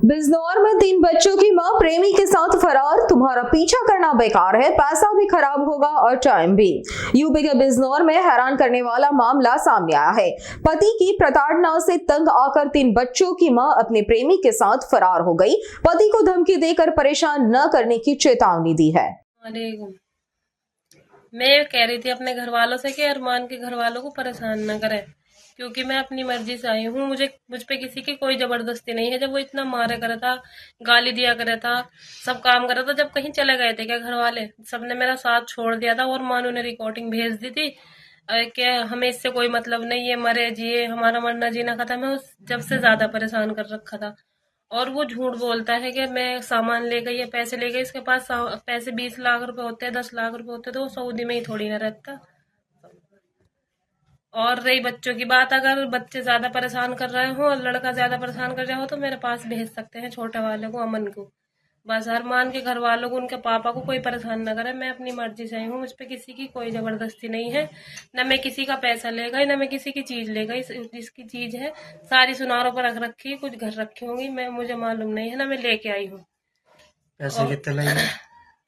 बिजनौर में 3 बच्चों की मां प्रेमी के साथ फरार। तुम्हारा पीछा करना बेकार है, पैसा भी खराब होगा और टाइम भी। यूपी के बिजनौर में हैरान करने वाला मामला सामने आया है। पति की प्रताड़ना से तंग आकर 3 बच्चों की मां अपने प्रेमी के साथ फरार हो गई। पति को धमकी देकर परेशान न करने की चेतावनी दी है। मैं ये कह रही थी अपने घर वालों से कि अरमान के घर वालों को परेशान न करें, क्योंकि मैं अपनी मर्जी से आई हूँ। मुझ पे किसी की कोई जबरदस्ती नहीं है। जब वो इतना मारा करा था, गाली दिया करा था, सब काम करा था, जब कहीं चले गए थे क्या घर वाले सबने मेरा साथ छोड़ दिया था और मानो ने रिकॉर्डिंग भेज दी थी कि हमें इससे कोई मतलब नहीं है, मरे जिए हमारा मरना जीना खत्म है। उस जब से ज्यादा परेशान कर रखा था। और वो झूठ बोलता है कि मैं सामान ले गई या पैसे ले गई। इसके पास पैसे 20 लाख रुपए होते हैं, 10 लाख रुपए होते हैं, तो वो सऊदी में ही थोड़ी ना रहता। और रही बच्चों की बात, अगर बच्चे ज्यादा परेशान कर रहे हो और लड़का ज्यादा परेशान कर रहे हो तो मेरे पास भेज सकते हैं छोटे वाले को, अमन को। बस अरमान के घर वालों को, उनके पापा को कोई परेशान ना करे। मैं अपनी मर्जी से आई हूँ, मुझ पे किसी की कोई जबरदस्ती नहीं है। न मैं किसी का पैसा ले गई, न मैं किसी की चीज ले गई। जिसकी चीज है सारी सुनारों पर रख रखी है, कुछ घर रखी होंगी, मैं मुझे मालूम नहीं है, ना मैं लेके आई हूँ। पैसे कितने लगे?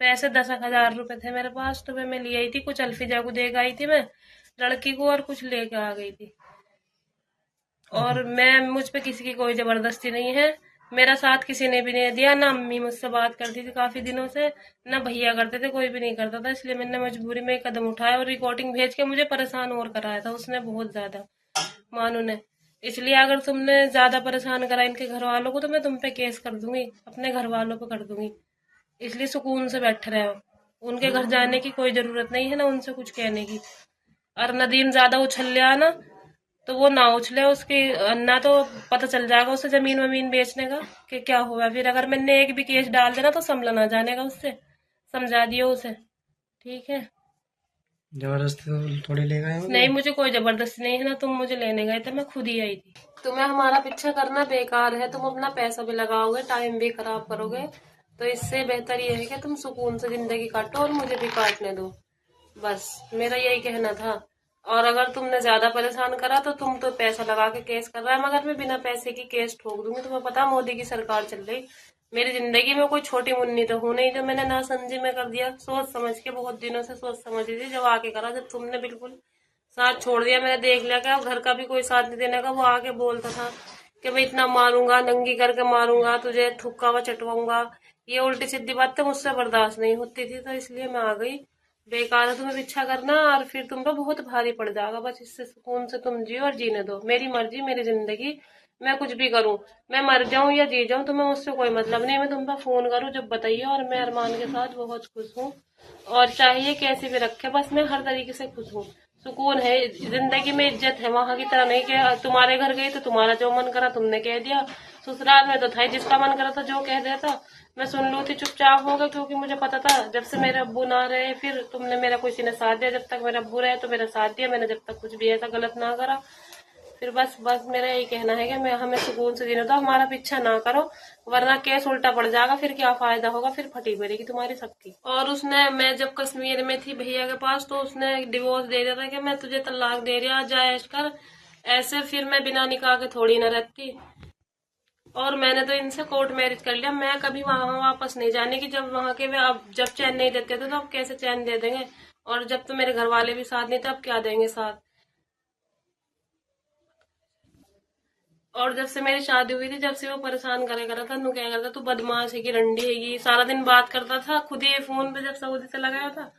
पैसे 10,000 रुपए थे मेरे पास, तो मैं ले आई थी। कुछ अल्फिजा को दे गई थी मैं लड़की को, और कुछ लेके आ गई थी। और मुझ पे किसी की कोई जबरदस्ती नहीं है। मेरा साथ किसी ने भी नहीं दिया। ना अम्मी मुझसे बात करती थी काफी दिनों से, ना भैया करते थे, कोई भी नहीं करता था। इसलिए मैंने मजबूरी में कदम उठाया और रिकॉर्डिंग भेज के मुझे परेशान और कराया था उसने, बहुत ज्यादा, मानू ने। इसलिए अगर तुमने ज्यादा परेशान करा इनके घर वालों को तो मैं तुम पे केस कर दूंगी, अपने घर वालों पे कर दूंगी। इसलिए सुकून से बैठ रहे हो। उनके घर जाने की कोई जरूरत नहीं है, ना उनसे कुछ कहने की। और नदीम ज्यादा उछल लिया ना तो वो ना उछले। उसकी ना तो पता चल जाएगा उसे जमीन वमीन बेचने का कि क्या हुआ। फिर अगर मैंने एक भी केस डाल देना तो संभला ना जानेगा उससे। समझा दियो उसे, ठीक है। जबरदस्ती तो थोड़ी ले गए हो? नहीं, मुझे कोई जबरदस्ती नहीं है। ना तुम मुझे लेने गए थे, मैं खुद ही आई थी। तुम्हें हमारा पीछा करना बेकार है। तुम अपना पैसा भी लगाओगे, टाइम भी खराब करोगे। तो इससे बेहतर ये है कि तुम सुकून से जिंदगी काटो और मुझे भी काटने दो। बस मेरा यही कहना था। और अगर तुमने ज्यादा परेशान करा तो तुम तो पैसा लगा के केस कर रहा है, मगर मैं बिना पैसे की केस ठोक दूंगी। तुम्हें पता मोदी की सरकार चल रही। मेरी जिंदगी में कोई छोटी मुन्नी तो हूं नहीं जो मैंने ना समझी में कर दिया। सोच समझ के, बहुत दिनों से सोच समझ रही थी, जब आके करा। जब तुमने बिल्कुल साथ छोड़ दिया, मैंने देख लिया कि घर का भी कोई साथ नहीं देने का। वो आके बोलता था कि मैं इतना मारूंगा, नंगी करके मारूंगा तुझे, थुक्का व चटवाऊंगा। ये उल्टी सीधी बातें मुझसे बर्दाश्त नहीं होती थी, तो इसलिए मैं आ गई। बेकार है तुम्हें पीछा करना, और फिर तुम पे बहुत भारी पड़ जाएगा। बस इससे सुकून से तुम जियो और जीने दो। मेरी मर्जी, मेरी जिंदगी, मैं कुछ भी करूं। मैं मर जाऊं या जी जाऊं, तुम्हें मुझसे कोई मतलब नहीं। मैं तुम पे फोन करूं जब बताइए। और मैं अरमान के साथ बहुत खुश हूँ, और चाहिए कैसे भी रखे, बस मैं हर तरीके से खुश हूँ। सुकून है जिंदगी में, इज्जत है। वहां की तरह नहीं कि तुम्हारे घर गई तो तुम्हारा जो मन करा तुमने कह दिया। ससुराल में तो था जिसका मन करा था जो कह दिया था मैं सुन लू थी, चुपचाप हो गया। क्योंकि मुझे पता था जब से मेरे अब्बू ना रहे, फिर तुमने मेरा किसी ने साथ दिया। जब तक मेरे अब्बू रहे तो मेरा साथ दिया मैंने, जब तक कुछ भी ऐसा गलत ना करा। फिर बस मेरा यही कहना है कि मैं हमें सुकून से जीने दो, हमारा पीछा ना करो, वरना केस उल्टा पड़ जाएगा। फिर क्या फायदा होगा, फिर फटी पड़ेगी तुम्हारी सबकी। और उसने, मैं जब कश्मीर में थी भैया के पास, तो उसने डिवोर्स दे दिया था कि मैं तुझे तलाक दे रही हूँ, जायज कर। ऐसे फिर मैं बिना निकाह के थोड़ी ना रहती। और मैंने तो इनसे कोर्ट मैरिज कर लिया। मैं कभी वहां वापस नहीं जाने की। जब वहां के वे अब जब चैन नहीं देते थे तो अब कैसे चैन दे देंगे। और जब तो मेरे घर वाले भी साथ नहीं थे, अब क्या देंगे साथ। और जब से मेरी शादी हुई थी, जब से वो परेशान करे करा था, नु क्या करता तू बदमाश है कि रंडी है, ये सारा दिन बात करता था खुद ही फोन पे, जब सऊदी से लगाया था।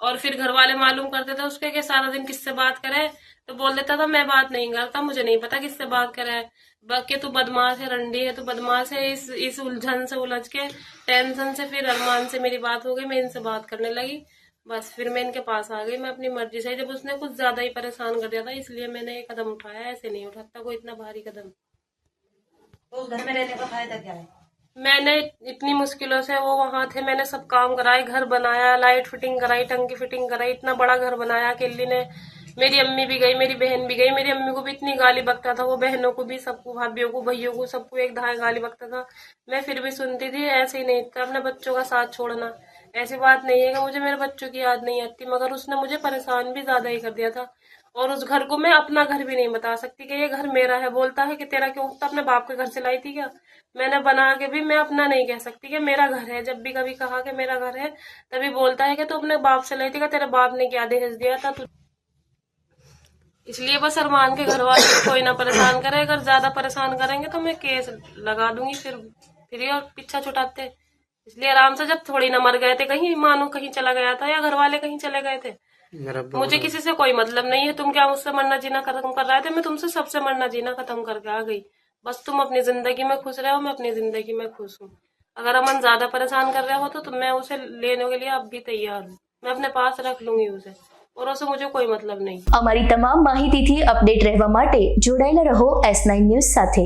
और फिर घर वाले मालूम करते थे उसके कि सारा दिन किससे बात करे, तो बोल देता था मैं बात नहीं करता, मुझे नहीं पता किससे बात करे। बाकी तू बदमाश है, रंडी है, तू बदमाश है। इस उलझन से उलझ के, टेंशन से, फिर अरमान से मेरी बात हो गई, मैं इनसे बात करने लगी। बस फिर मैं इनके पास आ गई, मैं अपनी मर्जी से। जब उसने कुछ ज्यादा ही परेशान कर दिया था, इसलिए मैंने ये कदम उठाया। ऐसे नहीं उठाता कोई इतना भारी कदम। तो उस घर में रहने का फायदा क्या है? मैंने इतनी मुश्किलों से, वो वहां थे, मैंने सब काम कराए, घर बनाया, लाइट फिटिंग कराई, टंकी फिटिंग कराई, इतना बड़ा घर बनाया अकेली ने। मेरी अम्मी भी गई, मेरी बहन भी गई। मेरी अम्मी को भी इतनी गाली बकता था वो, बहनों को भी, सबको, भाभीियों को, भैयों को, सबको एक धाए गाली बकता था। मैं फिर भी सुनती थी। ऐसे ही नहीं था अपने बच्चों का साथ छोड़ना। ऐसी बात नहीं है कि मुझे मेरे बच्चों की याद नहीं आती, मगर उसने मुझे परेशान भी ज्यादा ही कर दिया था। और उस घर को मैं अपना घर भी नहीं बता सकती कि ये घर मेरा है। बोलता है कि तेरा क्यों, तो अपने बाप के घर से लाई थी क्या? मैंने बना के भी मैं अपना नहीं कह सकती कि मेरा घर है। जब भी कभी कहा कि मेरा घर है, तभी बोलता है कि तू अपने बाप से लाई थी, तेरे बाप ने क्या दहेज दिया था तू। इसलिए बस अरमान के घर वाले को कोई ना परेशान करे। अगर ज्यादा परेशान करेंगे तो मैं केस लगा दूंगी, फिर ये और पीछा छुटाते। इसलिए आराम से, जब थोड़ी ना मर गए थे, कहीं मानो कहीं चला गया था या घर वाले कहीं चले गए थे, मेरा मुझे किसी से कोई मतलब नहीं है। तुम क्या मुझसे मरना जीना खत्म कर रहे थे? मैं तुमसे सबसे मरना जीना खत्म करके आ गई। बस तुम अपनी जिंदगी में खुश रहो, मैं अपनी जिंदगी में खुश हूँ। अगर अमन ज्यादा परेशान कर रहा हो तो मैं उसे लेने के लिए अब भी तैयार हूँ। मैं अपने पास रख लूंगी उसे, और उससे मुझे कोई मतलब नहीं। અમારી તમામ માહિતીથી અપડેટ રહેવા માટે જોડાયેલા રહો S9 ન્યૂઝ સાથે।